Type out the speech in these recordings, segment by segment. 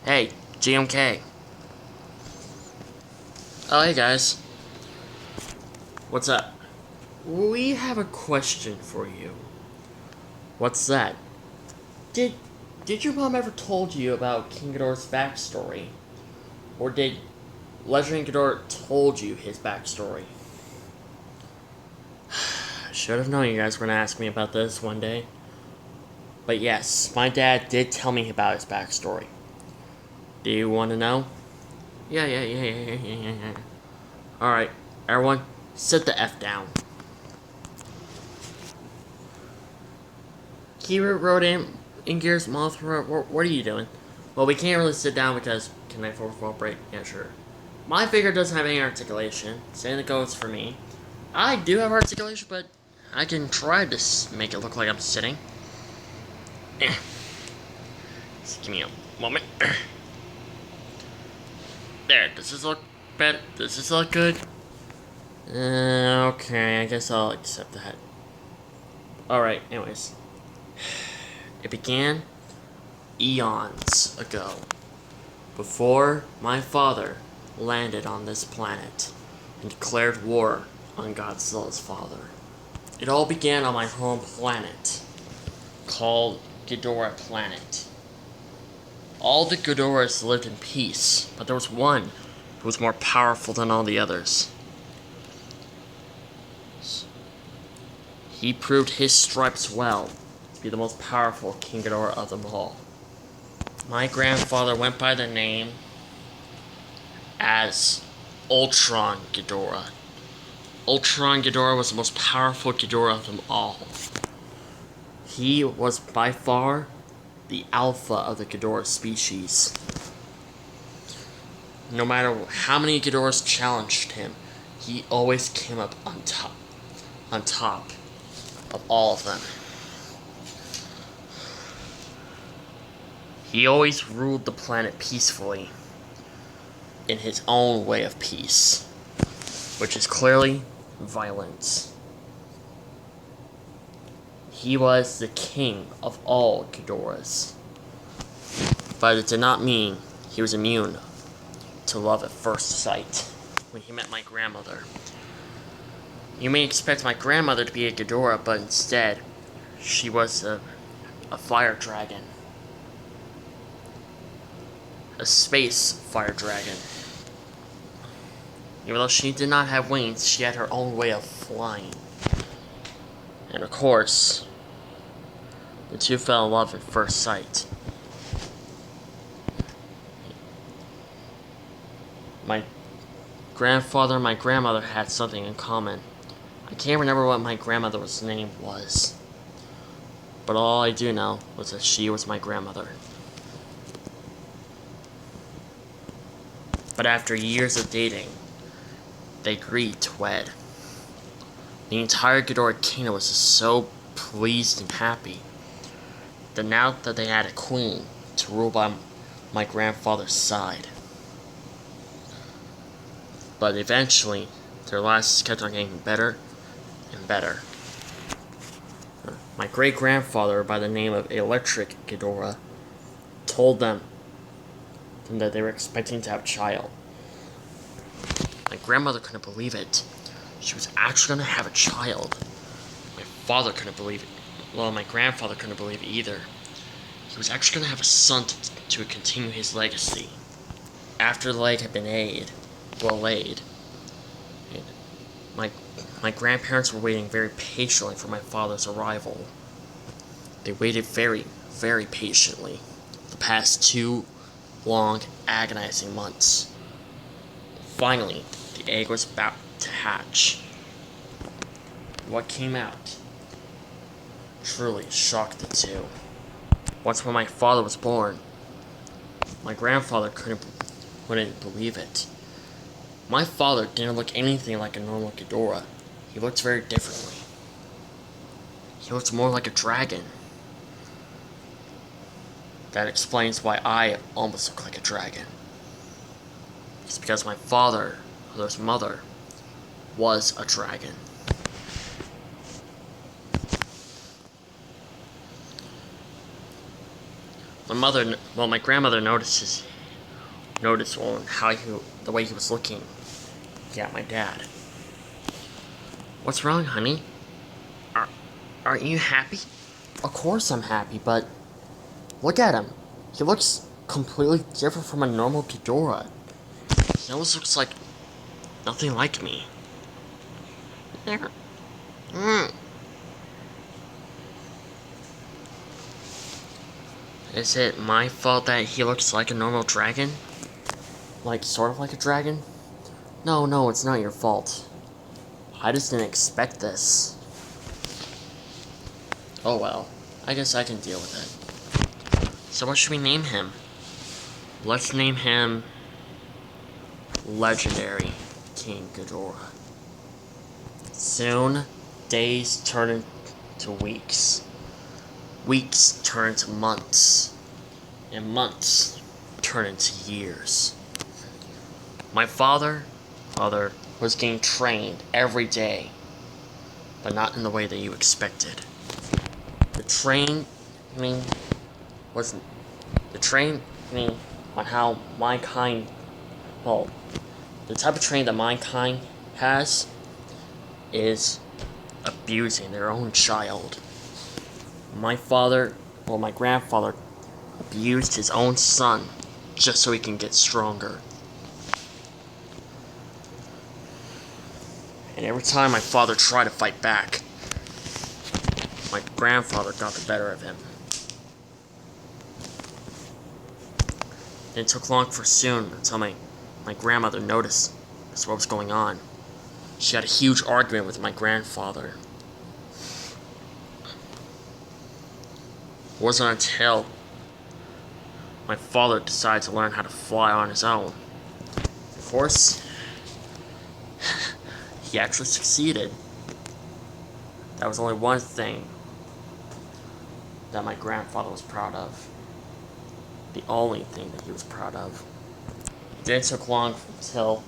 Hey, GMK. Oh, hey guys. What's up? We have a question for you. What's that? Did your mom ever told you about King Ghidorah's backstory? Or did Legend Ghidorah told you his backstory? I should have known you guys were gonna ask me about this one day. But yes, my dad did tell me about his backstory. Do you want to know? Yeah. Alright, everyone, sit the F down. Kira wrote in Gears Mothra, what are you doing? Well, we can't really sit down because, can I fourth break? Yeah, sure. My figure doesn't have any articulation, same goes for me. I do have articulation, but I can try to make it look like I'm sitting. Just give me a moment. There, does this look better? Does this look good? Okay, I guess I'll accept that. Alright, anyways. It began eons ago, before my father landed on this planet and declared war on Godzilla's father. It all began on my home planet, called Ghidorah Planet. All the Ghidorahs lived in peace, but there was one who was more powerful than all the others. He proved his stripes well to be the most powerful King Ghidorah of them all. My grandfather went by the name as Ultron Ghidorah. Ultron Ghidorah was the most powerful Ghidorah of them all. He was by far the alpha of the Ghidorah species. No matter how many Ghidorahs challenged him, he always came up on top of all of them. He always ruled the planet peacefully, in his own way of peace, which is clearly violence. He was the king of all Ghidorahs, but it did not mean he was immune to love at first sight when he met my grandmother. You may expect my grandmother to be a Ghidorah, but instead, she was a fire dragon. A space fire dragon. Even though she did not have wings, she had her own way of flying. And of course, the two fell in love at first sight. My grandfather and my grandmother had something in common. I can't remember what my grandmother's name was, but all I do know was that she was my grandmother. But after years of dating, they agreed to wed. The entire Ghidorah kingdom was just so pleased and happy that now that they had a queen to rule by my grandfather's side. But eventually, their lives kept on getting better and better. My great-grandfather, by the name of Electric Ghidorah, told them that they were expecting to have a child. My grandmother couldn't believe it. She was actually going to have a child. My father couldn't believe it. Well, my grandfather couldn't believe it either. He was actually going to have a son to continue his legacy. After the egg had been laid, my grandparents were waiting very patiently for my father's arrival. They waited very, very patiently the past 2 long, agonizing months. Finally, the egg was about to hatch. What came out truly shocked the two. Once when my father was born, my grandfather couldn't believe it. My father didn't look anything like a normal Ghidorah. He looked very differently. He looked more like a dragon. That explains why I almost look like a dragon. It's because my father's mother, was a dragon. My grandmother notices noticeable in the way he was looking at my dad. What's wrong, honey? Aren't you happy? Of course I'm happy, but look at him. He looks completely different from a normal Ghidorah. He almost looks like nothing like me. Is it my fault that he looks like a normal dragon? Like, sort of like a dragon? No, it's not your fault. I just didn't expect this. Oh well, I guess I can deal with it. So what should we name him? Let's name him Legendary King Ghidorah. Soon, days turn into weeks. Weeks turn into months. And months turn into years. My father was getting trained every day, but not in the way that you expected. The training on how mankind, well, the type of training that mankind has is abusing their own child. My grandfather abused his own son just so he can get stronger. And every time my father tried to fight back, my grandfather got the better of him. It took long for soon until my grandmother noticed what was going on. She had a huge argument with my grandfather. It wasn't until my father decided to learn how to fly on his own. Of course, he actually succeeded. That was only one thing that my grandfather was proud of. The only thing that he was proud of. It didn't take long until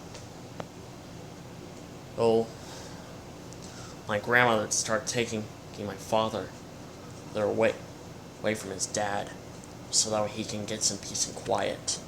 my grandmother started taking my father away from his dad, so that way he can get some peace and quiet.